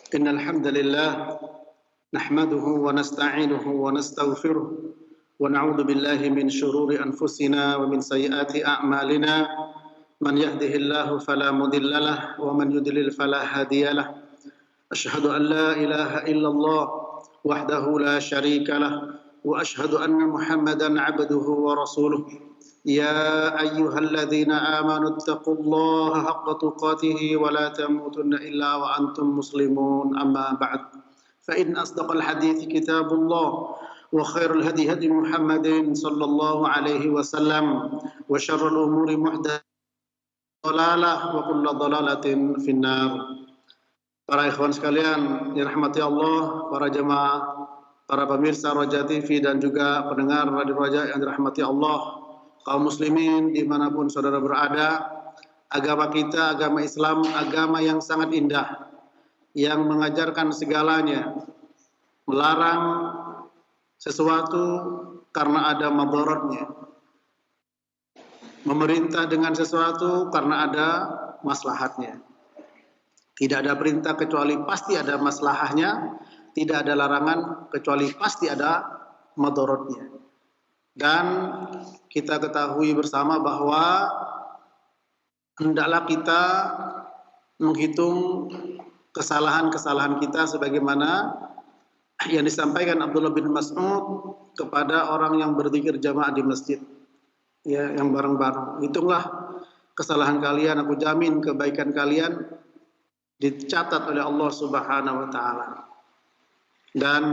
إن الحمد لله نحمده ونستعينه ونستغفره ونعوذ بالله من شرور أنفسنا ومن سيئات أعمالنا من يهده الله فلا مضل له ومن يضلل فلا هادي له أشهد أن لا إله إلا الله وحده لا شريك له وأشهد أن محمدا عبده ورسوله يا أيها الذين آمنوا اتقوا الله حق تقاته ولا تموتن إلا وأنتم مسلمون أما بعد فإن أصدق الحديث كتاب الله وخير الهدي هدي محمد صلى الله عليه وسلم وشر الأمور محدثاتها ضلالة وكل ضلالة في النار. Para ikhwan sekalian yang dirahmati Allah, para jemaah, para pemirsa Roja TV dan juga pendengar Radio Roja yang dirahmati Allah, kaum muslimin dimanapun saudara berada, agama kita, agama Islam, agama yang sangat indah, yang mengajarkan segalanya, melarang sesuatu karena ada madaratnya, memerintah dengan sesuatu karena ada maslahatnya. Tidak ada perintah kecuali pasti ada maslahahnya, tidak ada larangan kecuali pasti ada madaratnya. Dan kita ketahui bersama bahwa hendaklah kita menghitung kesalahan-kesalahan kita sebagaimana yang disampaikan Abdullah bin Mas'ud kepada orang yang berzikir jamaah di masjid, ya, yang bareng-bareng. Hitunglah kesalahan kalian, aku jamin kebaikan kalian dicatat oleh Allah Subhanahu wa taala. Dan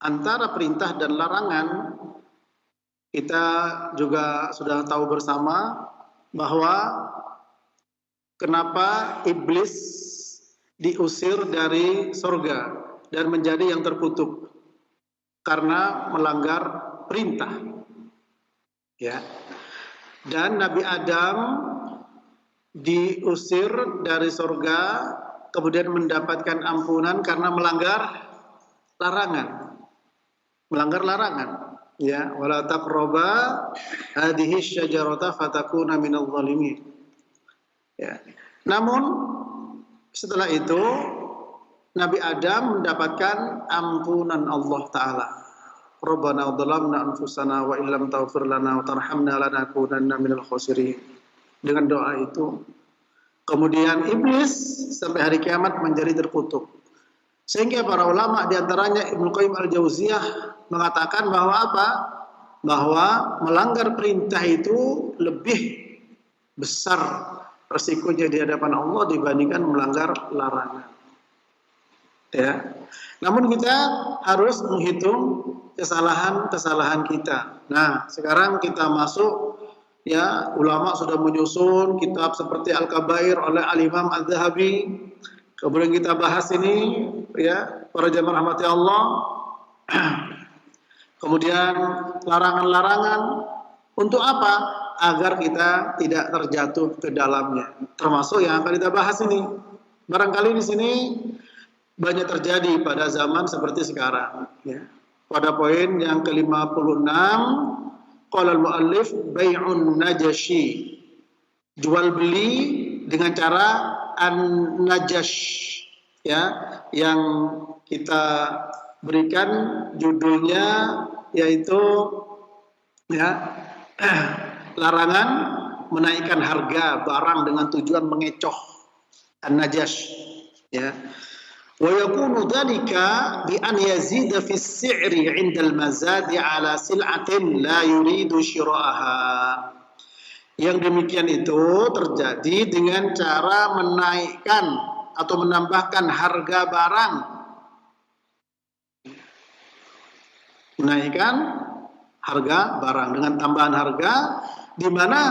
antara perintah dan larangan kita juga sudah tahu bersama bahwa kenapa iblis diusir dari surga dan menjadi yang terkutuk karena melanggar perintah. Ya. Dan Nabi Adam diusir dari surga kemudian mendapatkan ampunan karena melanggar larangan. Melanggar larangan. Ya, wala taqraba hadhihi syajarata fatakuna minadh dhalimin. Ya. Namun setelah itu Nabi Adam mendapatkan ampunan Allah taala. Rabbana dhalamna anfusana wa illam taghfir lana wa tarhamna lanakunanna minal khasirin. Dengan doa itu kemudian iblis sampai hari kiamat menjadi terkutuk. Sehingga para ulama diantaranya Ibnu Qayyim Al-Jauziyah mengatakan bahwa apa? Bahwa melanggar perintah itu lebih besar resikonya di hadapan Allah dibandingkan melanggar larangan. Ya. Namun kita harus menghitung kesalahan-kesalahan kita. Nah, sekarang kita masuk, ya, ulama sudah menyusun kitab seperti Al-Kabair oleh Al-Imam Al-Zahabi. Kemudian kita bahas ini, ya, para jamaah rahmati Allah. Kemudian larangan-larangan untuk apa? Agar kita tidak terjatuh ke dalamnya. Termasuk yang akan kita bahas ini. Barangkali di sini banyak terjadi pada zaman seperti sekarang. Ya. Pada poin yang ke-56, qala al-muallif bai'un najashi. Jual beli dengan cara an-najash, ya, yang kita berikan judulnya yaitu, ya, larangan menaikkan harga barang dengan tujuan mengecoh, an-najash, ya. Wa yakunu dhalika bi an yazida fi as-si'ri 'inda al-mazadi 'ala sil'atin la yuridu shira'aha. Yang demikian itu terjadi dengan cara menaikkan atau menambahkan harga barang. Menaikkan harga barang dengan tambahan harga di mana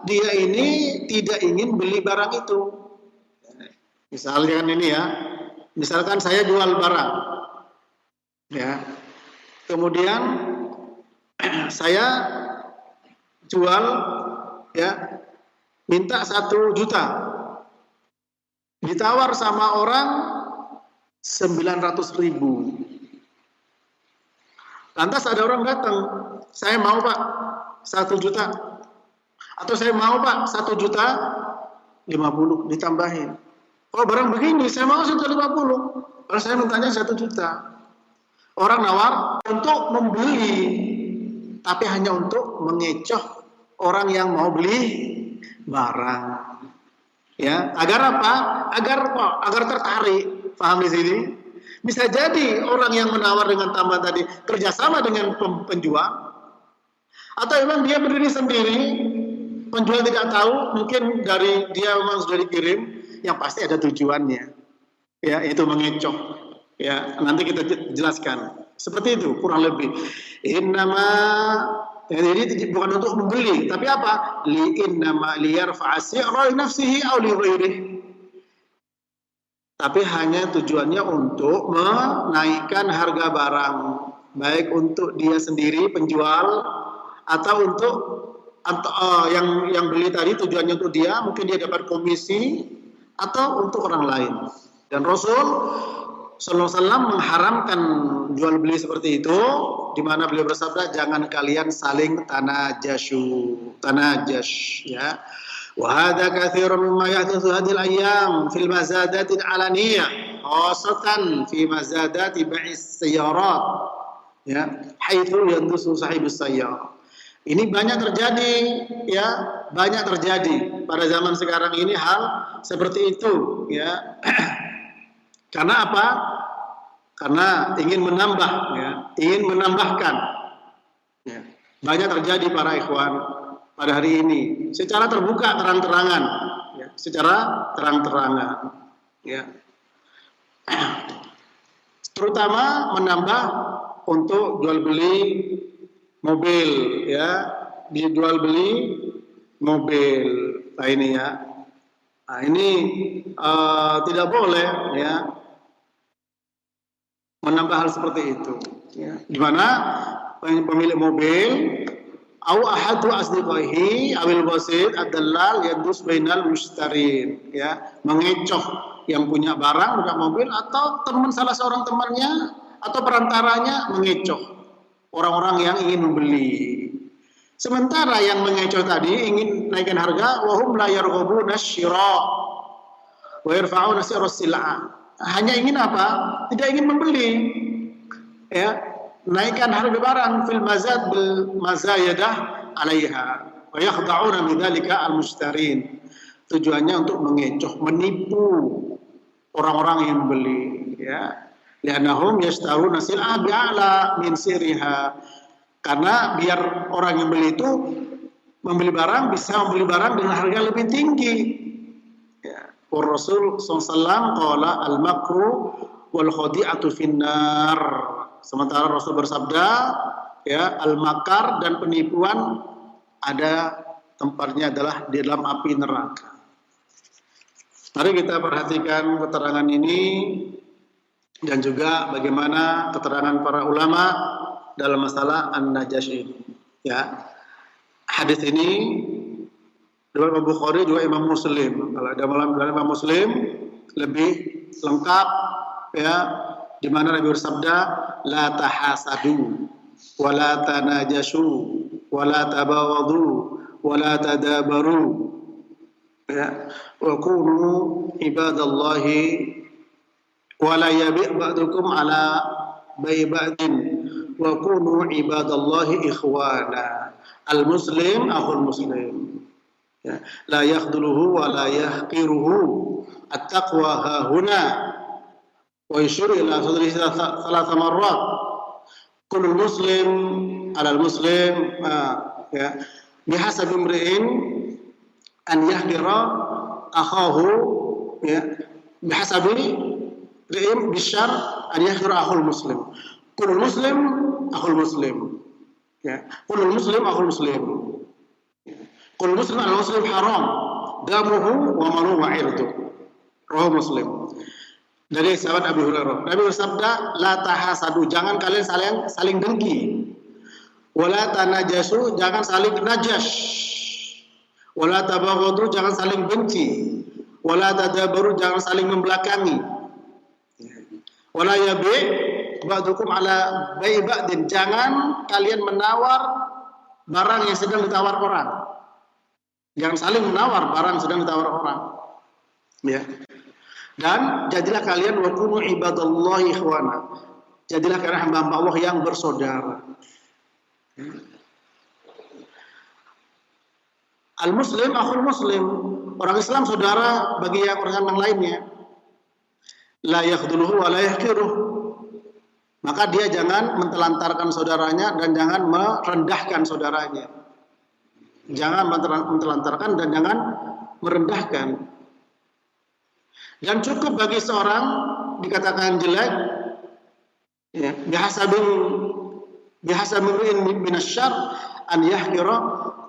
dia ini tidak ingin beli barang itu. Misalkan ini, ya. Misalkan saya jual barang. Ya. Kemudian saya jual, ya, minta 1 juta, ditawar sama orang 900.000. Lantas ada orang datang, saya mau Pak 1 juta, atau saya mau Pak 1,50 juta, ditambahin. Oh barang begini saya mau 150, kalau saya mintanya 1 juta. Orang nawar untuk membeli, tapi hanya untuk mengecoh orang yang mau beli barang. Ya, agar apa? Agar tertarik. Paham di sini? Bisa jadi orang yang menawar dengan tambahan tadi kerjasama dengan penjual, atau memang dia berdiri sendiri, penjual tidak tahu, mungkin dari dia memang sudah dikirim, yang pasti ada tujuannya, ya, itu mengecoh. Ya, nanti kita jelaskan. Seperti itu kurang lebih. Innama, jadi bukan untuk membeli, tapi apa? Innama liyarfa'a si'ra li nafsihi aw li ghairihi. Tapi hanya tujuannya untuk menaikkan harga barang, baik untuk dia sendiri penjual atau untuk yang beli tadi tujuannya untuk dia, mungkin dia dapat komisi atau untuk orang lain. Dan Rasul Sallallahu Alaihi Wasallam mengharamkan jual beli seperti itu, di mana beliau bersabda, jangan kalian saling tanajash, ya. Wa hadza katsirun mimma yahdutsu hadhil ayyam fil mazadatil alaniyah, khasatan fi mazadati bai'is sayyarat, ya, haitsu yandusu sahibus sayyarah. Ini banyak terjadi, ya, banyak terjadi pada zaman sekarang ini hal seperti itu, ya. Karena apa? Karena ingin menambah, ya, ingin menambahkan. Ya. Banyak terjadi para ikhwan pada hari ini secara terbuka, terang-terangan, ya, secara terang-terangan, ya. Terutama menambah untuk jual beli mobil, ya, dijual beli mobil. Nah ini, ya. Nah ini tidak boleh, ya, menambah hal seperti itu, ya. Di mana pemilik mobil au ahadu asdiqaihi awil wasit ad-dallal yadus bainal mushtarin, ya, mengecoh yang punya barang, punya mobil, atau teman salah seorang temannya atau perantaranya mengecoh orang-orang yang ingin membeli. Sementara yang mengecoh tadi ingin naikkan harga, wahum la yarghabuna syira wa yarfa'una sirra sil'ah. Hanya ingin apa? Tidak ingin membeli, ya, naikkan harga barang fil mazad bil mazayadah 'alaiha wa yakhda'una bidzalika al-mushtarin. Tujuannya untuk mengecoh, menipu orang-orang yang membeli, ya. Li'annahum yashtaruna sil'a bi'ala min siriha. Karena biar orang yang beli itu membeli barang, bisa membeli barang dengan harga lebih tinggi. Rasul SAW qala al-makru wal khadi'atu finnar. Sementara Rasul bersabda, ya, al-makar dan penipuan ada tempatnya adalah di dalam api neraka. Mari kita perhatikan keterangan ini dan juga bagaimana keterangan para ulama dalam masalah an-najash ini, ya. Hadis ini riwayat Bukhari juga Imam Muslim. Kalau ada dalam Imam Muslim lebih lengkap, ya, di mana Nabi bersabda, la tahasadu wa la tanajashu wa la tabaghadu wa la tadabaru, ya, wa kunu ibadallahi wa la yabi' ba'dukum ala bai' ba'din wa kunu ibadallahi ikhwana. Al-muslim akhul muslim, ya, la yakhduluhu wa la yahqiruhu, at-taqwa hahuna, wa yushir ila sadrihi thalatha marrat, kullu muslim ala al-muslim, ya, bihasab imri'in an yahqira akhahu, ya, bihasab imri'in bisyar an yahqira akhul muslim, kullu muslim akhul muslim, ya, kullu muslim akhul muslim. Kullu muslim al-muslim haram damuhu wa maluhu wa irduhu. Rawahu Muslim. Dari sahabat Abu Hurairah, Nabi bersabda, la tahasadu, jangan kalian saling dengki. Wala tanajasu, jangan saling najas. Wala tabaghadu, jangan saling benci. Wala tadabaru, jangan saling membelakangi. Wala yabi' ba'dukum ala bai' ba'din, jangan kalian menawar barang yang sedang ditawar orang. Jangan saling menawar barang sedang ditawar orang, ya. Dan jadilah kalian wa kunu ibadallahi ikhwana. Jadilah kalian hamba-hamba Allah yang bersaudara. Al-Muslim akhul Muslim. Orang Islam saudara bagi orang yang lainnya. La yakhdhuluhu wa la yahqiruh. Maka dia jangan mentelantarkan saudaranya dan jangan merendahkan saudaranya. Jangan mentelantarkan dan jangan merendahkan. Dan cukup bagi seorang dikatakan jelek, ya, biasa minasyarr an yahqira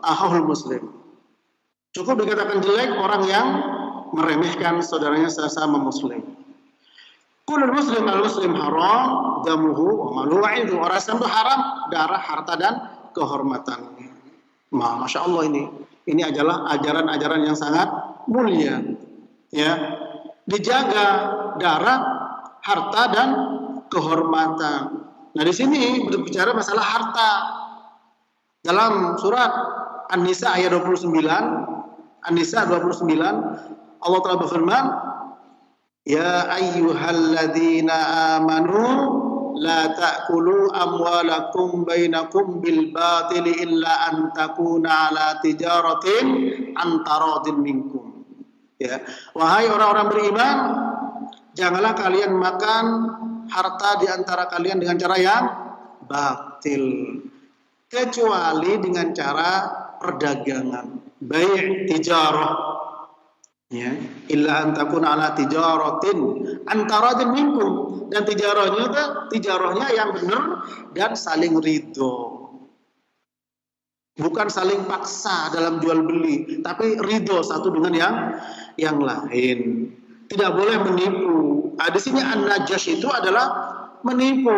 akhul muslim. Cukup dikatakan jelek orang yang meremehkan saudaranya sesama muslim. Kulul muslim al-muslim haram damuhu wa maluhu wa irduhu. Orang Islam itu haram darah, harta dan kehormatannya. Masya Allah ini adalah ajaran-ajaran yang sangat mulia. Ya, dijaga darah, harta dan kehormatan. Nah, di sini berbicara masalah harta. Dalam surat An-Nisa ayat 29, An-Nisa 29, Allah Ta'ala berfirman, ya ayyuhalladzina amanu la ta'kulu amwalakum bainakum bil batili illa an takuna ala tijaratin an taradin minkum. Ya, wahai orang-orang beriman, janganlah kalian makan harta di antara kalian dengan cara yang batil, kecuali dengan cara perdagangan, bai' tijarah. Ya, illa an takuna ala tijaratin antaradin minkum, dan tijarahnya yang benar dan saling ridho, bukan saling paksa dalam jual beli, tapi ridho satu dengan yang lain. Tidak boleh menipu. Di sini an-najash itu adalah menipu,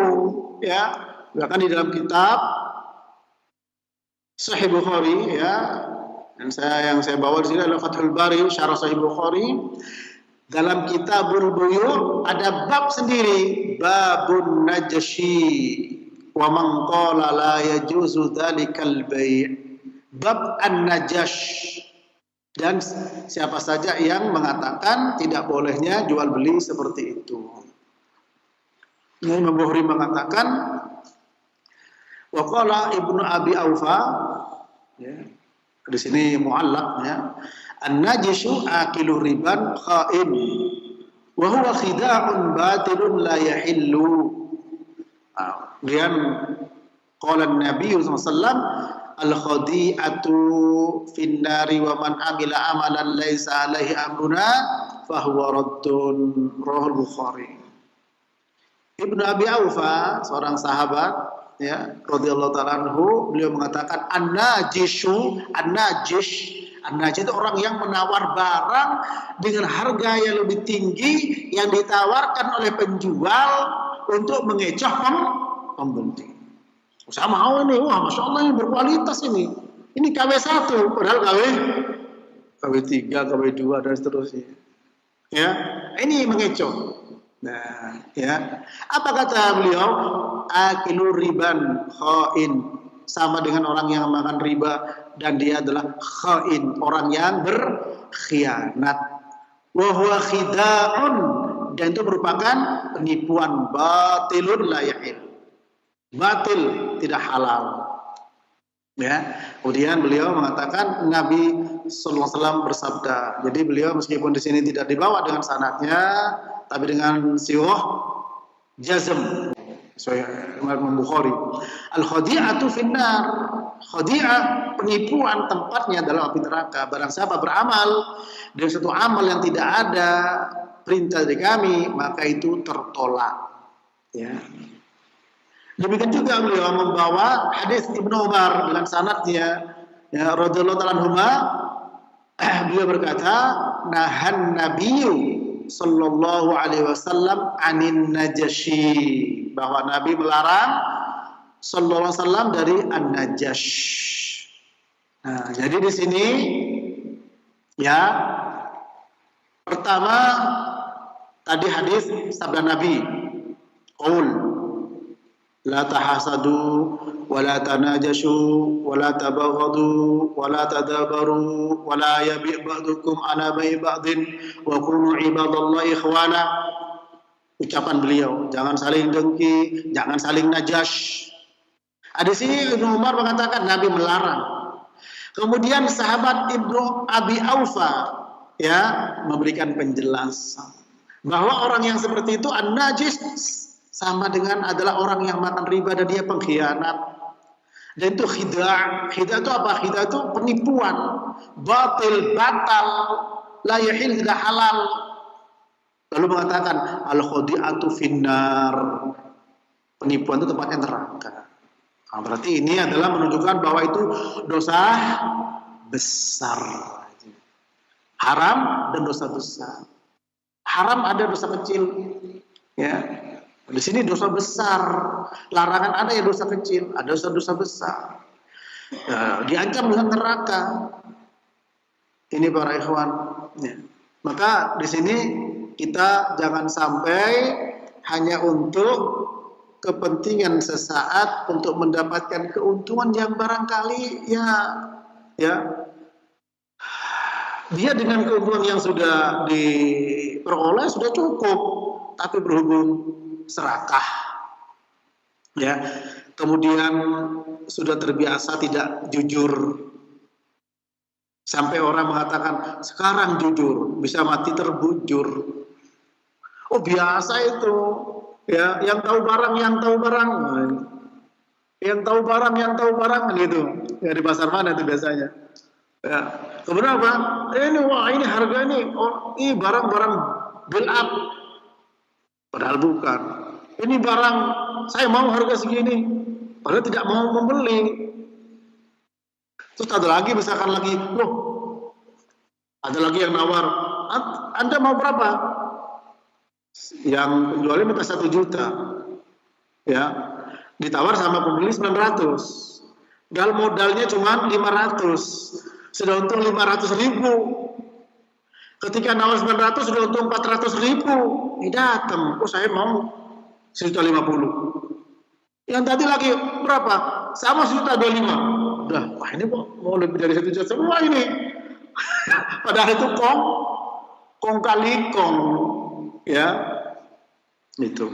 ya. Bahkan di dalam kitab Sahih Bukhari, ya, dan yang saya bawa di sini adalah Fathul Bari, Syarah Sahih Bukhari. Dalam Kitabul Buyu' ada bab sendiri, babun najashi wa man qala la yajuzu dzalikal bai'. Bab an-najash, dan siapa saja yang mengatakan tidak bolehnya jual beli seperti itu. Imam Bukhari mengatakan, wa qala Ibnu Abi Aufa, ya, di sini mu'allaq, ya, an-najishu akilu riban kha'in wa huwa khida'un batilun la yahillu. Kemudian qala an-nabi sallallahu alaihi wasallam al-khadi'atu fin nari wa man amila amalan laisa alaihi amruna fahuwa raddun. Rahul Bukhari. Ibnu Abi Aufa, seorang sahabat, ya, radhiyallahu ta'ala anhu, beliau mengatakan an-najish itu orang yang menawar barang dengan harga yang lebih tinggi yang ditawarkan oleh penjual untuk mengecoh pembeli. Saya mau ini, wah masya Allah ini berkualitas ini KW1, padahal KW3, KW2 dan seterusnya. Ya, ini mengecoh. Nah, ya, apa kata beliau? Akilu riban khain, sama dengan orang yang makan riba dan dia adalah khain, orang yang berkhianat. Wa huwa khida'un, dan itu merupakan penipuan, batilun la yahil, batil, tidak halal. Ya, kemudian beliau mengatakan Nabi sallallahu alaihi wasallam bersabda. Jadi beliau meskipun di sini tidak dibawa dengan sanadnya, tapi dengan siwah jazm, Imam Bukhari. Al-khadi'atu finnar. Khadi'ah, penipuan, tempatnya adalah api neraka. Barang siapa beramal dengan suatu amal yang tidak ada perintah dari kami, maka itu tertolak. Ya. Demikian juga beliau membawa hadis Ibnu Umar dengan sanadnya, ya, radhiyallahu ta'ala anhuma, beliau berkata, nahan nabiyyu sallallahu alaihi wasallam anin najashi, bahwa Nabi melarang sallallahu alaihi wasallam dari an-najash. Nah, jadi di sini, ya, pertama tadi hadis sabda Nabi, qaul, la tahasadu wa la tanajashu wa la tabaghadu wa la tadabaru wa la yabi' ba'dukum ala bai' ba'din wa kunu ibadallahi ikhwana. Ucapan beliau, jangan saling dengki, jangan saling najash. Di sini Ibnu Umar mengatakan Nabi melarang. Kemudian sahabat Ibnu Abi Aufa ya memberikan penjelasan bahwa orang yang seperti itu an-najis sama dengan adalah orang yang makan riba dan dia pengkhianat. Dan itu khida'. Khida' itu apa? Khida' itu penipuan, batil, batal, la yahil, tidak halal. Lalu mengatakan al-khadi'atu finnar. Penipuan itu tempatnya neraka. Nah, berarti ini adalah menunjukkan bahwa itu dosa besar. Haram dan dosa besar. Haram ada dosa kecil, ya. Di sini dosa besar. Larangan ada yang dosa kecil, ada dosa besar. Ya, diancam dengan neraka. Ini para ikhwan. Ya. Maka di sini kita jangan sampai hanya untuk kepentingan sesaat untuk mendapatkan keuntungan yang barangkali ya dia dengan keuntungan yang sudah diperoleh sudah cukup, tapi berhubung serakah, ya, kemudian sudah terbiasa tidak jujur, sampai orang mengatakan sekarang jujur bisa mati terbujur. Oh biasa itu, ya, yang tahu barang yang tahu barang gitu, ya di pasar mana itu biasanya. Ya. Kemudian apa? Ini harga ini, oh ini barang-barang build up. Padahal bukan. Ini barang saya mau harga segini, padahal tidak mau membeli. Terus ada lagi misalkan lagi, loh, ada lagi yang nawar, Anda mau berapa? Yang penjualnya minta 1 juta, ya, ditawar sama pembeli 900. Padahal modalnya cuma 500. Sudah untung 500.000. Ketika nawar 900 sudah untung 400.000. Ini datang, oh saya mau 1.050. Yang tadi lagi berapa? Sama 1.025. Udah, wah ini mau lebih dari 1 juta semua ini. Padahal itu kong kali kong, ya, itu.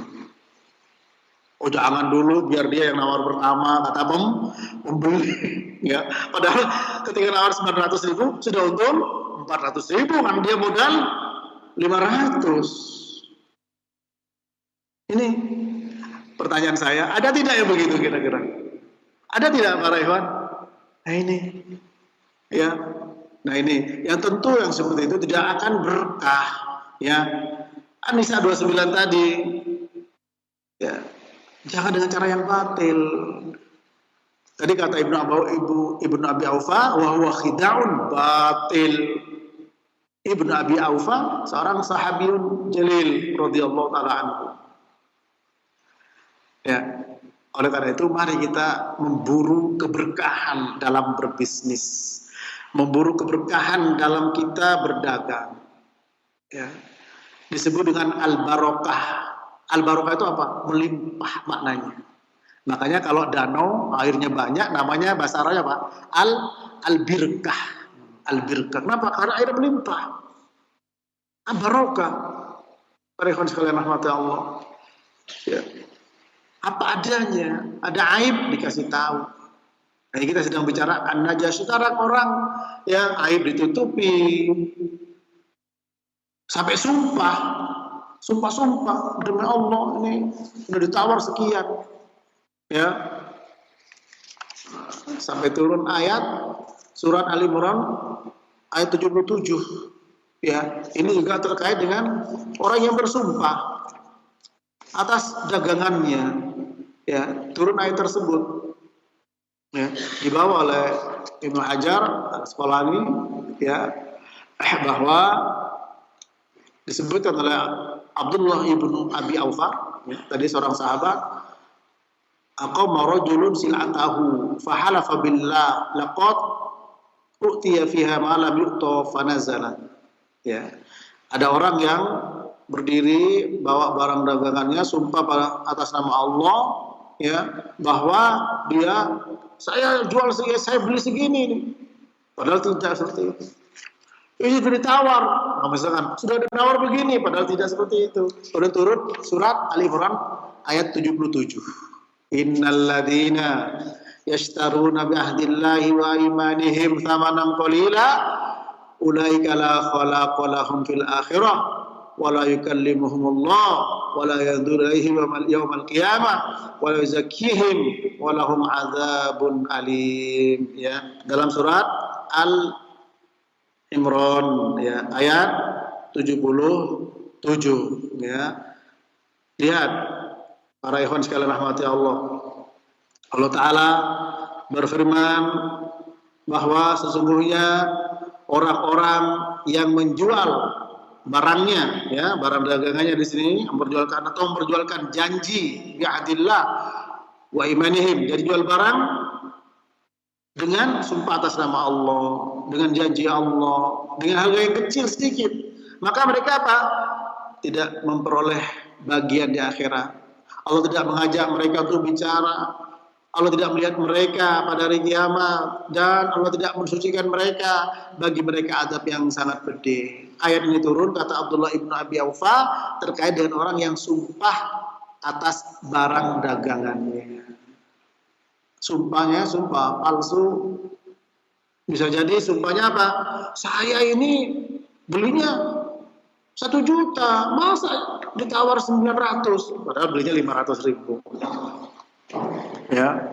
Oh jangan dulu biar dia yang nawar pertama, kata pembeli, ya. Padahal ketika nawar 900.000 sudah untung 400.000, kan dia modal 500. Ini pertanyaan saya, ada tidak yang begitu kira-kira? Ada tidak para ikhwan? Nah ini, ya. Nah ini, yang tentu yang seperti itu tidak akan berkah, ya. An-Nisa 29 tadi, ya. Jangan dengan cara yang batil. Tadi kata Ibnu Abi Aufa, wa huwa khida'un batil. Ibnu Abi Aufa seorang sahabiyun jalil radhiyallahu taala anhu. Ya, oleh karena itu mari kita memburu keberkahan dalam berbisnis, memburu keberkahan dalam kita berdagang. Ya. Disebut dengan al-barokah. Al-barokah itu apa? Melimpah maknanya. Makanya kalau danau airnya banyak, namanya bahasa Arabnya apa? Al-birkah. Al-birkah. Kenapa? Karena air melimpah. Al-barokah. Para ikhwan sekalian rahmati Allah. Ya. Apa adanya, ada aib dikasih tahu. Nah, kita sedang bicara an-najas, sekarang orang yang aib ditutupi sampai sumpah demi Allah ini udah ditawar sekian, ya, sampai turun ayat surat Ali Imran ayat 77, ya. Ini juga terkait dengan orang yang bersumpah atas dagangannya, ya, turun ayat tersebut, ya, dibawa oleh Ibnu Hajar Al-Asqalani, ya, bahwa disebutkan oleh Abdullah ibnu Abi Aufa, ya, tadi seorang sahabat, aqama rajulun sil'atahu fahalafa billah laqad utiya fiha ma lam yu'ta fanazala. Ya, ada orang yang berdiri bawa barang dagangannya, sumpah atas nama Allah, ya, bahwa saya jual segini, saya beli segini nih. Padahal tidak seperti itu. Ini sudah ditawar. Nah, misalkan sudah ditawar begini, padahal tidak seperti itu. Sudah turun surat Al-Imran ayat 77. Innal ladzina yashtaruna bi ahdillahi wa imanihim thamanan qalila ulaika la khalaqa lahum fil akhirah wa la yukallimuhumullah wa la yanzuru ilaihim yawmal qiyamah wa la yuzakkihim wa lahum adzabun alim. Ya, dalam surat Al-Imran ya, ayat 77 ya. Lihat para ikhwan sekalian rahmati Allah. Allah Ta'ala berfirman bahwa sesungguhnya orang-orang yang menjual barangnya, ya, barang dagangannya di sini memperjualkan janji bi'adillah wa imanihim, jadi jual barang dengan sumpah atas nama Allah, dengan janji Allah, dengan harga yang kecil sedikit, maka mereka apa? Tidak memperoleh bagian di akhirat. Allah tidak mengajak mereka untuk bicara. Allah tidak melihat mereka pada hari kiamat, dan Allah tidak mensucikan mereka. Bagi mereka azab yang sangat pedih. Ayat ini turun, kata Abdullah ibnu Abi Aufa, terkait dengan orang yang sumpah atas barang dagangannya. Sumpahnya sumpah palsu. Bisa jadi sumpahnya apa? Saya ini belinya 1 juta, masa ditawar 900, padahal belinya 500.000. Ya.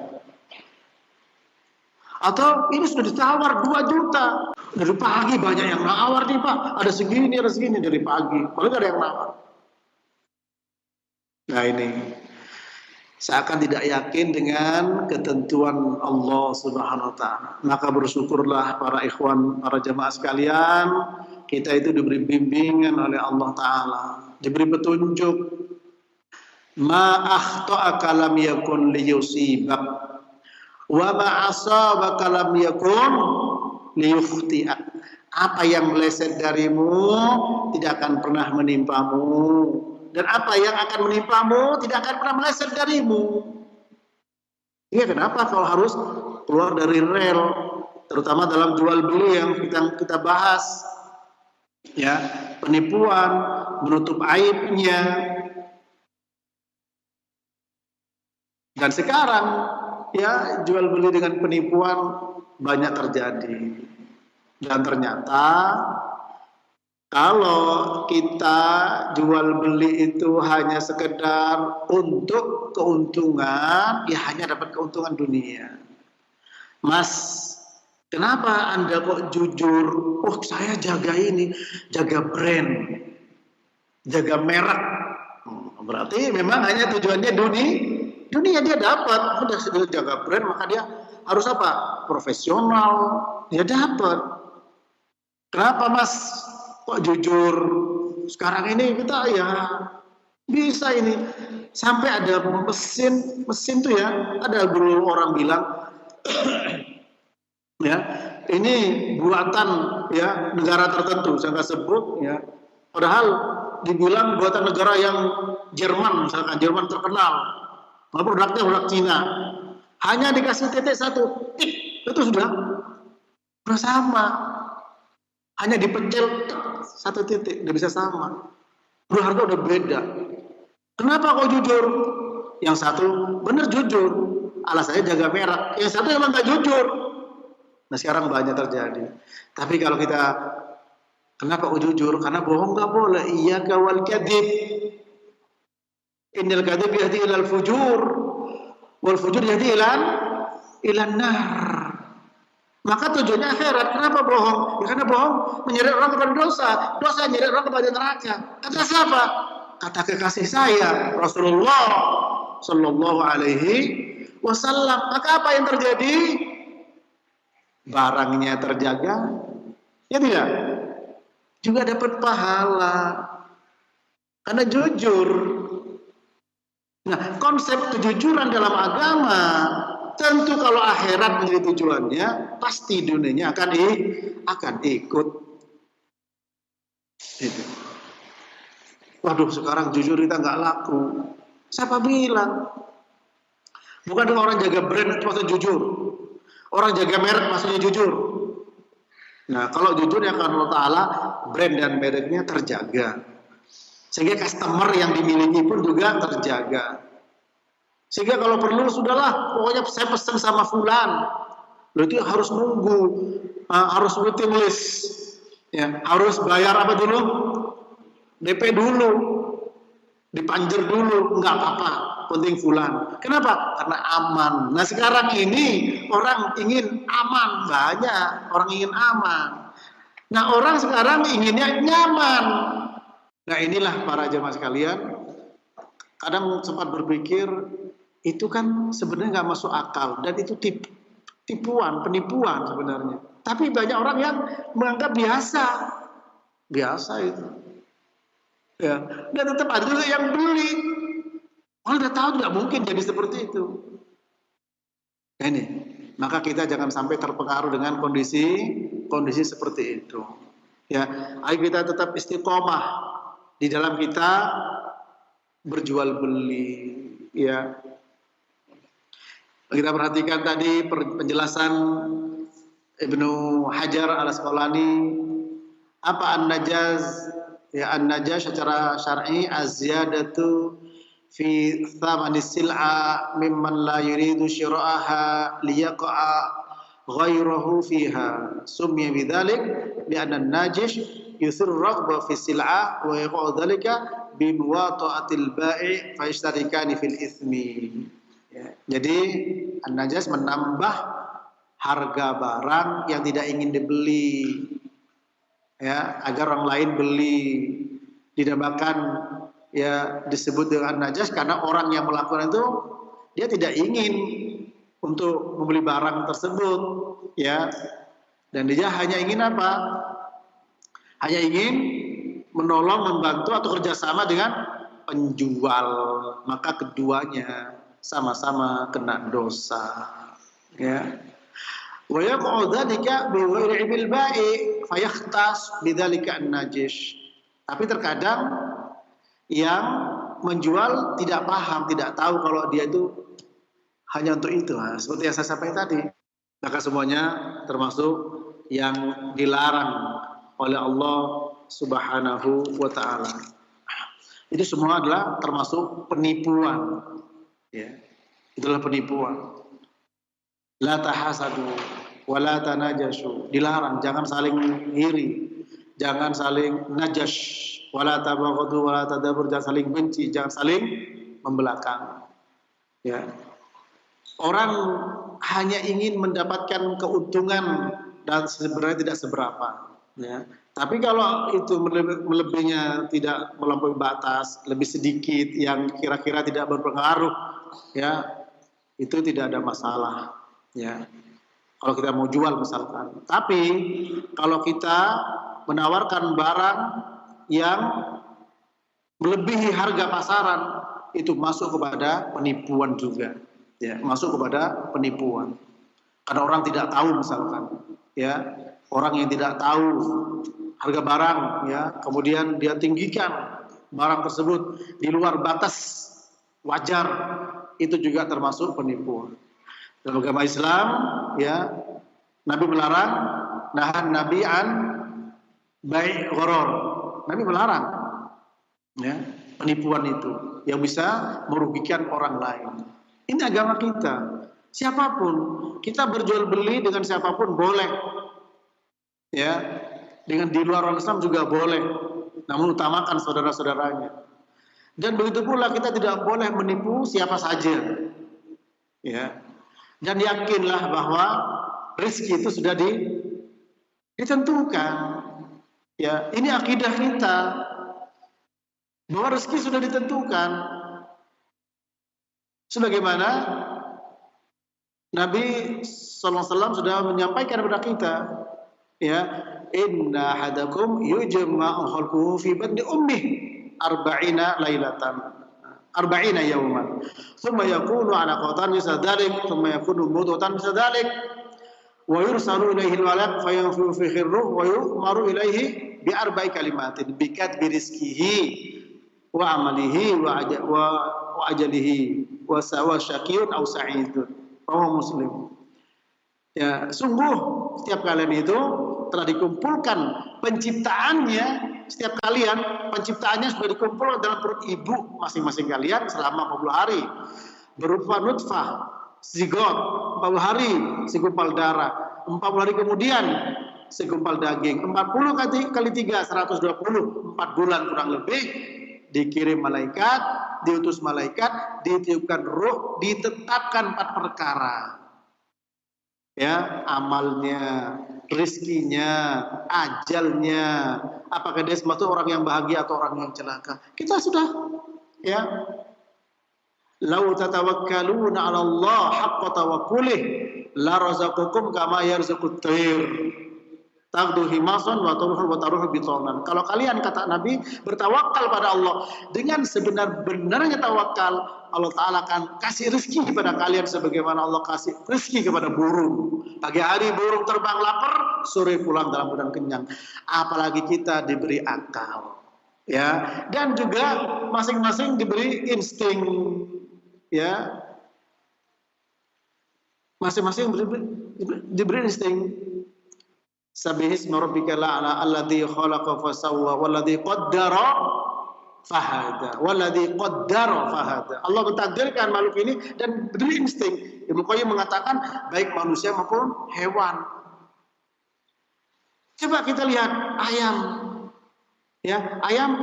Atau ini sudah ditawar 2 juta. Dari pagi banyak yang nawar nih Pak. Ada segini dari pagi. Paling ada yang nawar. Nah ini, seakan tidak yakin dengan ketentuan Allah Subhanahu wa Ta'ala. Maka bersyukurlah para ikhwan, para jamaah sekalian, kita itu diberi bimbingan oleh Allah Ta'ala, diberi petunjuk. Ma akhta'aka lam yakun liyusibak wa ma asabaka lam yakun liyukhti'ak. Apa yang meleset darimu tidak akan pernah menimpamu, dan apa yang akan menimpamu tidak akan pernah meleset darimu. Ini kenapa kau harus keluar dari rel, terutama dalam jual beli yang kita bahas, ya, penipuan, menutup aibnya. Dan sekarang ya, jual beli dengan penipuan banyak terjadi. Dan ternyata kalau kita jual beli itu hanya sekedar untuk keuntungan, ya hanya dapat keuntungan dunia. Mas, kenapa Anda kok jujur? Oh, saya jaga ini, jaga brand, jaga merek. Berarti memang hanya tujuannya dunia dia dapat. Udah jaga brand, maka dia harus apa? Profesional, dia dapat. Kenapa Mas kok jujur? Sekarang ini kita ya bisa ini. Sampai ada mesin tuh ya, ada dulu orang bilang ya, ini buatan ya negara tertentu, saya nggak sebut ya. Padahal dibilang buatan negara yang Jerman, misalkan Jerman terkenal. Produknya produk Cina, hanya dikasih titik 1, itu sudah sama. Hanya dipecil 1 titik, udah bisa sama. Harga udah beda. Kenapa kau jujur? Yang satu bener jujur, alasannya jaga merek. Yang satu emang gak jujur. Nah sekarang banyak terjadi. Tapi kalau kita, kenapa kau jujur? Karena bohong gak boleh. Iyyaka wal kadhib. Innal kadhib yahdi ilal fujur wal fujur yahdi ilan nar. Maka tujuannya akhirat. Kenapa bohong? Ya karena bohong menyeret orang kepada dosa, dosa menyeret orang kepada neraka. Kata siapa? Kata kekasih saya Rasulullah Sallallahu Alaihi Wasallam. Maka apa yang terjadi? Barangnya terjaga, ya tidak? Juga dapat pahala karena jujur. Nah, konsep kejujuran dalam agama, tentu kalau akhirat menjadi tujuannya, pasti dunianya akan ikut. Gitu. Waduh, sekarang jujur kita nggak laku. Siapa bilang? Bukan dengan orang jaga brand itu maksudnya jujur. Orang jaga merek maksudnya jujur. Nah, kalau jujur ya karena Allah Ta'ala brand dan mereknya terjaga. Sehingga customer yang dimiliki pun juga terjaga. Sehingga kalau perlu sudahlah, pokoknya saya pesan sama fulan. Loh itu harus nunggu, harus waiting list. Ya, harus bayar apa dulu? DP dulu. Dipanjer dulu, enggak apa-apa. Penting fulan. Kenapa? Karena aman. Nah sekarang ini orang ingin aman, banyak orang ingin aman. Nah orang sekarang inginnya nyaman. Nah inilah para jemaah sekalian. Kadang sempat berpikir itu kan sebenarnya nggak masuk akal dan itu tipuan, penipuan sebenarnya. Tapi banyak orang yang menganggap biasa itu. Ya, dan tetap ada juga yang beli. Orang udah tahu tidak mungkin jadi seperti itu. Nah ini, maka kita jangan sampai terpengaruh dengan kondisi seperti itu. Ya, ayo kita tetap istiqomah di dalam kita berjual beli. Ya, kita perhatikan tadi penjelasan Ibnu Hajar al-Asqalani apa an-najaz. Ya, an-najaz secara syar'i az-ziyadatu fi thamanis sil'a mimman la yuridu syira'aha liyaqa'a ghayruhu fiha summiya bidzalik li'anna an-najish yusir raghba fi sil'a wa yaqa'u dzalika bi muwata'atil bai' fa yashtarikani fil itsmi. Ya, jadi an-najas menambah harga barang yang tidak ingin dibeli, ya, agar orang lain beli. Dinamakan ya disebut dengan najas karena orang yang melakukan itu dia tidak ingin untuk membeli barang tersebut, ya, dan dia hanya ingin apa? Hanya ingin menolong, membantu atau kerjasama dengan penjual, maka keduanya sama-sama kena dosa, ya. Wa yaqa'u dzalika bi ghairi ilmil bai' fayakhtas bidzalika an-najis. Tapi terkadang yang menjual tidak paham, tidak tahu kalau dia itu hanya untuk itu. Nah, seperti yang saya sampaikan tadi, maka semuanya termasuk yang dilarang oleh Allah Subhanahu wa Ta'ala. Itu semua adalah termasuk penipuan. Ya, itulah penipuan. La tahasadu wa la tanajashu. Dilarang, jangan saling iri, jangan saling najash. Wala tabaghadu wala tadabur, jangan saling benci, jangan saling membelakang. Ya. Orang hanya ingin mendapatkan keuntungan dan sebenarnya tidak seberapa, ya. Tapi kalau itu melebihinya tidak melampaui batas, lebih sedikit yang kira-kira tidak berpengaruh, ya, itu tidak ada masalah, ya. Kalau kita mau jual misalkan. Tapi kalau kita menawarkan barang yang melebihi harga pasaran, itu masuk kepada penipuan juga, ya, masuk kepada penipuan. Karena orang tidak tahu misalkan, ya, orang yang tidak tahu harga barang, ya, kemudian dia tinggikan barang tersebut di luar batas wajar, itu juga termasuk penipuan. Dalam agama Islam, ya, Nabi melarang, nahan Nabi an bai' gharar. Nabi melarang, ya, penipuan itu yang bisa merugikan orang lain. Ini agama kita. Siapapun kita berjual beli dengan siapapun boleh, ya, dengan di luar orang Islam juga boleh, namun utamakan saudara-saudaranya. Dan begitu pula kita tidak boleh menipu siapa saja, ya. Dan yakinlah bahwa rezeki itu sudah ditentukan. Ya, ini akidah kita bahwa rezeki sudah ditentukan. Sebagaimana Nabi SAW sudah menyampaikan kepada kita, ya, inna hadakum yujma'u khalquhu fi batni ummih arba'ina yawman thumma yakunu 'alaqatan misal dzalik thumma yakunu mudghatan misal dzalik wa yursalu ilaihi al-malak fayanfu fihi ar-ruh wa yu'maru ilaihi bi arba'i kalimatin bikat bi rizqihi wa amalihi wa ajalihi wa syaqiyun aw sa'idun. Rawahu Muslim. Ya, sungguh setiap kalian itu telah dikumpulkan penciptaannya, setiap kalian penciptaannya sudah dikumpulkan dalam perut ibu masing-masing kalian selama 40 hari. Berupa nutfah, zigot, 40 hari segumpal darah, 40 hari kemudian segumpal daging, 40 kali 3, 120, 4 bulan kurang lebih, dikirim malaikat, diutus malaikat, ditiupkan ruh, ditetapkan 4 perkara. Ya, amalnya, rizkinya, ajalnya, apakah dia semata orang yang bahagia atau orang yang celaka. Kita sudah, ya, lau tatawakkaluna 'ala Allah haqqa tawakkulih la razaqakum kama yarzuqut tayr tagdu himasan wa taruhu bitonan. Kalau kalian, kata Nabi, bertawakal pada Allah dengan sebenar-benarnya tawakal, Allah Ta'ala akan kasih rezeki kepada kalian sebagaimana Allah kasih rezeki kepada burung. Pagi hari burung terbang lapar, sore pulang dalam keadaan kenyang. Apalagi kita diberi akal, ya, dan juga masing-masing diberi insting, ya, masing-masing diberi insting. Sabbihisma rabbikal a'la alladzi khalaqa fasawwa walladzi qaddara fahada walladzi qaddara fahada. Allah mentakdirkan makhluk ini dan beri insting. Ibnu Qayyim mengatakan baik manusia maupun hewan. Coba kita lihat ayam. Ya, ayam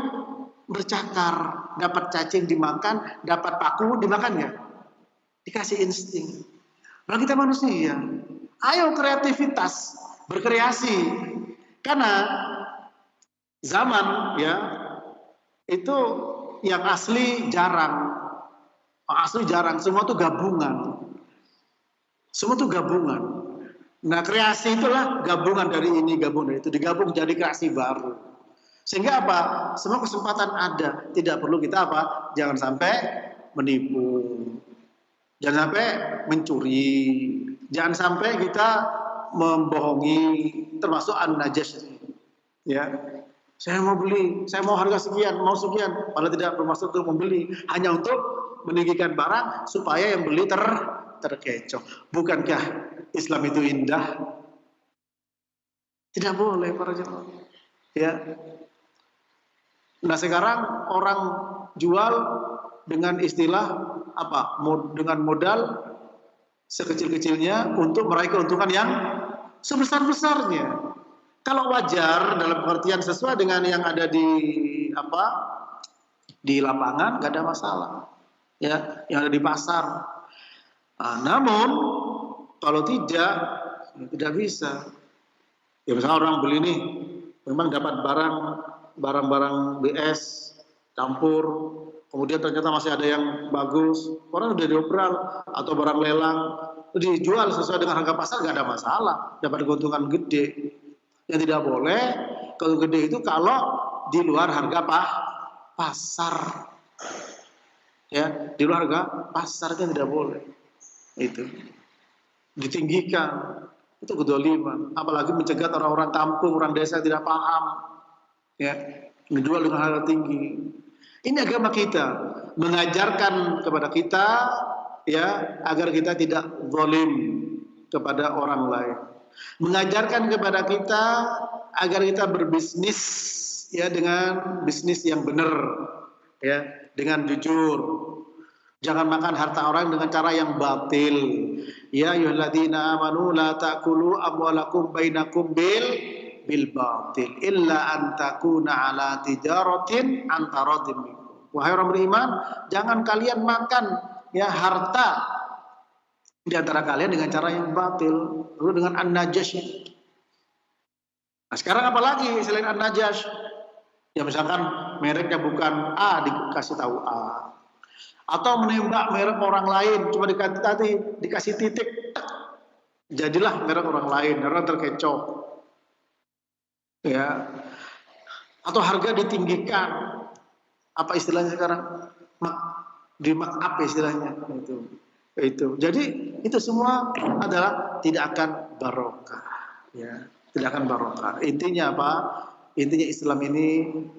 bercakar, dapat cacing dimakan, dapat paku dimakan enggak? Dikasih insting. Nah, kita manusia, ayo kreativitas, berkreasi. Karena zaman, ya, itu yang asli jarang. Asli jarang, semua itu gabungan. Semua itu gabungan. Nah, kreasi itulah gabungan dari ini, gabungan dari itu, digabung jadi kreasi baru. Sehingga apa? Semua kesempatan ada. Tidak perlu kita apa? Jangan sampai menipu. Jangan sampai mencuri. Jangan sampai kita membohongi, termasuk an-najas. Ya, saya mau beli, saya mau harga sekian, mau sekian, padahal tidak bermaksud untuk membeli, hanya untuk meninggikan barang supaya yang beli terkecoh. Bukankah Islam itu indah? Tidak boleh para jemaah. Ya. Nah, sekarang orang jual dengan istilah apa? Dengan modal sekecil-kecilnya untuk meraih keuntungan yang sebesar-besarnya. Kalau wajar dalam pengertian sesuai dengan yang ada di lapangan, nggak ada masalah. Ya, yang ada di pasar. Nah, namun kalau tidak bisa. Ya, misalnya orang beli nih, memang dapat barang-barang BS campur, kemudian ternyata masih ada yang bagus, orang udah diobral atau barang lelang dijual sesuai dengan harga pasar, nggak ada masalah, dapat keuntungan gede. Yang tidak boleh kalau gede itu kalau di luar harga pasar, ya, di luar harga pasar kan tidak boleh, itu ditinggikan, itu kedoliman. Apalagi mencegat orang-orang kampung, orang desa yang tidak paham, ya, menjual dengan harga tinggi. Ini agama kita mengajarkan kepada kita, ya, agar kita tidak zalim kepada orang lain. Mengajarkan kepada kita agar kita berbisnis, ya, dengan bisnis yang benar, ya, dengan jujur. Jangan makan harta orang dengan cara yang batil. Ya ayyuhalladzina amanu la ta'kulu amwalakum bainakum bil batil illa an takuna ala tijaratin antaradim minkum. Wahai orang beriman, jangan kalian makan, ya, harta di antara kalian dengan cara yang batil, lalu dengan an-najas. Nah, sekarang apalagi selain an-najas? Ya, misalkan mereknya bukan A, dikasih tahu A. Atau menembak merek orang lain, cuma dikasih titik, jadilah merek orang lain, orang terkecoh. Ya, atau harga ditinggikan, apa istilahnya sekarang, di mark up istilahnya, itu. Jadi itu semua adalah tidak akan barokah, ya, tidak akan barokah. Intinya apa? Intinya Islam ini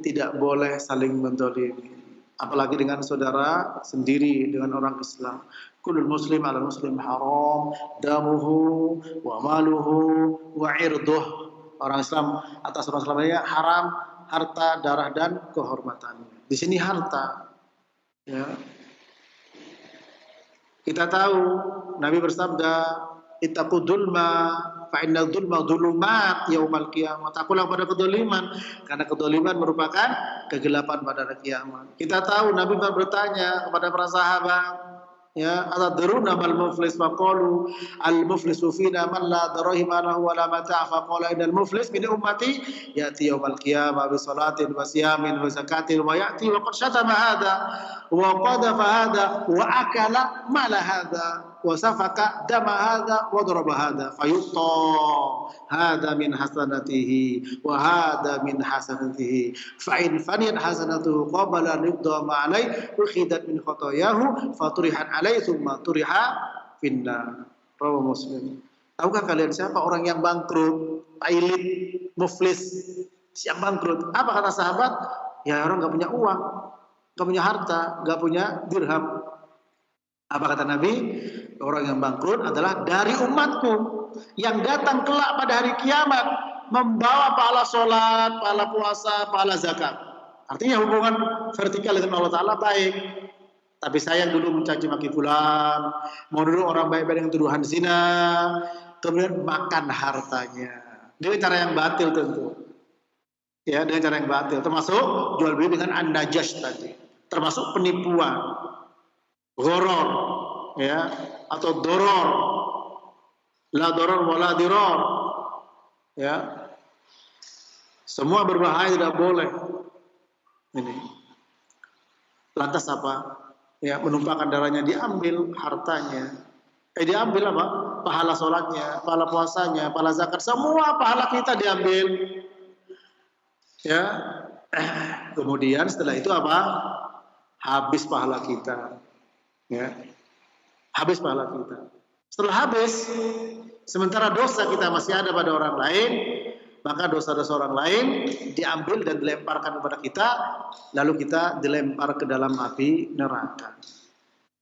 tidak boleh saling menzalimi, apalagi dengan saudara sendiri, dengan orang Islam. Kullul muslim ala muslim haram damuhu wa maluhu wa irduh. Orang Islam atas orang Islam lainnya haram harta, darah dan kehormatannya. Di sini harta. Ya. Kita tahu Nabi bersabda, "Ittaqu dzulma fa innal dzulma dzulumat yaumal qiyamah." Takutlah pada kedzaliman, karena kedzaliman merupakan kegelapan pada hari kiamat. Kita tahu Nabi bertanya kepada para sahabat, ya, atadruna mal muflis, faqalu al muflisu fina man la darahima lahu wa la mata', faqala innal muflis min ummati ya'ti yaumal qiyamah bi salatin wa siyamin wa zakatin wa ya'ti wa qad shatama hadha wa qadhafa hadha wa akala mala hadha wa safaka dama hadha wa daraba hadha fayutta hadha min hasanatihi wa hadha min hasanatihi fa in faniyat hasanatuhu qabla an yuqdama alayhi ukhidat min khotoyahu faturihat alayhi thumma turiha finnar. Rawahu Muslim. Tahukah kalian siapa orang yang bangkrut, pailit, muflis, yang bangkrut? Apa kata sahabat? Ya, orang enggak punya uang, enggak punya harta, enggak punya dirham. Apa kata Nabi? Orang yang bangkrut adalah dari umatku yang datang kelak pada hari kiamat membawa pahala sholat, pahala puasa, pahala zakat. Artinya hubungan vertikal dengan Allah Ta'ala baik. Tapi saya yang dulu mencaci maki fulan, mau dulu orang baik-baik dengan tuduhan zina, kemudian makan hartanya. Dengan cara yang batil tentu. Ya, dengan cara yang batil. Termasuk jual beli dengan an-najash tadi. Termasuk penipuan. Ghoror, ya, atau doror, la doror wala diror, ya, semua berbahaya, tidak boleh. Ini lantas apa? Ya, menumpahkan darahnya, diambil hartanya, diambil apa? Pahala sholatnya, pahala puasanya, pahala zakat, semua pahala kita diambil. Ya, kemudian setelah itu apa? Habis pahala kita. Ya, habis pahala kita. Setelah habis, sementara dosa kita masih ada pada orang lain, maka dosa-dosa orang lain diambil dan dilemparkan kepada kita, lalu kita dilempar ke dalam api neraka.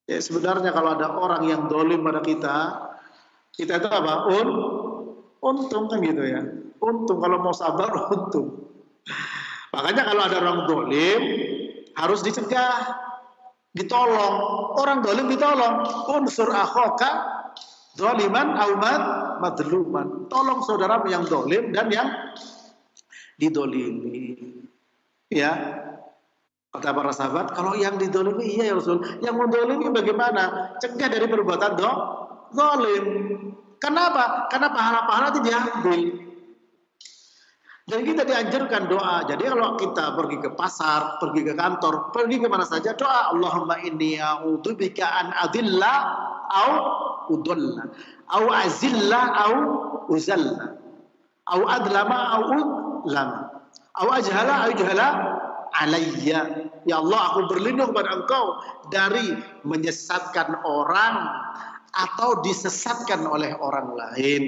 Ya, sebenarnya kalau ada orang yang dolim pada kita itu apa? Untung kan gitu ya. Untung kalau mau sabar, untung. Makanya kalau ada orang dolim harus dicegah, ditolong. Orang dolim ditolong. Unsur akhaka doliman aumat madluman. Tolong saudara yang dolim dan yang didolimi. Ya, kata para sahabat, kalau yang didolimi iya ya Rasul, yang mendolimi bagaimana? Cegah dari perbuatan dolim. Kenapa? Karena pahala-pahala itu diambil. Dan kita dianjurkan doa. Jadi kalau kita pergi ke pasar, pergi ke kantor, pergi kemana saja, doa Allahumma inni a'udzubika an adilla au udalla au azilla au uzalla au adlama au udlama au ajhala au juhala alayya. Ya Allah, aku berlindung kepada Engkau dari menyesatkan orang atau disesatkan oleh orang lain,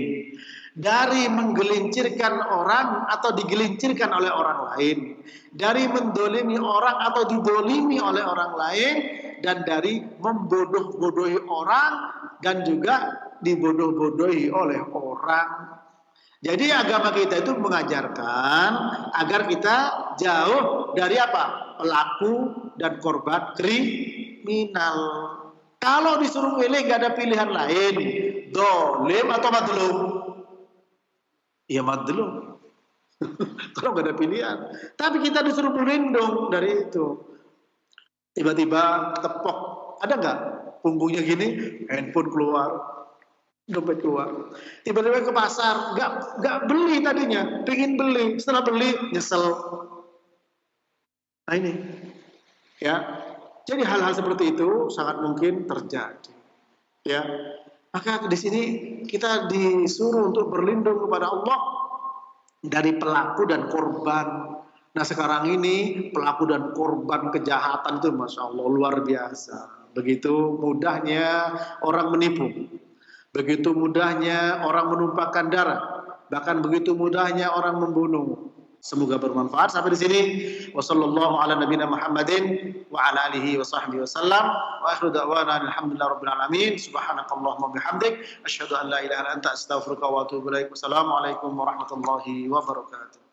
dari menggelincirkan orang atau digelincirkan oleh orang lain, dari mendolimi orang atau didolimi oleh orang lain, dan dari membodoh-bodohi orang dan juga dibodoh-bodohi oleh orang. Jadi agama kita itu mengajarkan agar kita jauh dari apa? Pelaku dan korban kriminal. Kalau disuruh pilih nggak ada pilihan lain, dolim atau madlum? Ya madlum. Kalau nggak ada pilihan. Tapi kita disuruh berlindung dari itu. Tiba-tiba tepok, ada nggak punggungnya gini, handphone keluar, dompet keluar. Tiba-tiba ke pasar, nggak beli tadinya, pengen beli, setelah beli nyesel. Nah ini, ya. Jadi hal-hal seperti itu sangat mungkin terjadi. Ya, maka di sini kita disuruh untuk berlindung kepada Allah dari pelaku dan korban. Nah sekarang ini pelaku dan korban kejahatan itu Masya Allah luar biasa. Begitu mudahnya orang menipu, begitu mudahnya orang menumpahkan darah, bahkan begitu mudahnya orang membunuh. Semoga bermanfaat sampai di sini. Wassallallahu ala nabiyina Muhammadin wa ala alihi wa sahbihi wasallam. Wa akhiru da'wana alhamdulillahi rabbil alamin. Subhanakallahumma bihamdik asyhadu an la ilaha illa anta astaghfiruka wa atubu ilaik. Wassalamualaikum warahmatullahi wabarakatuh.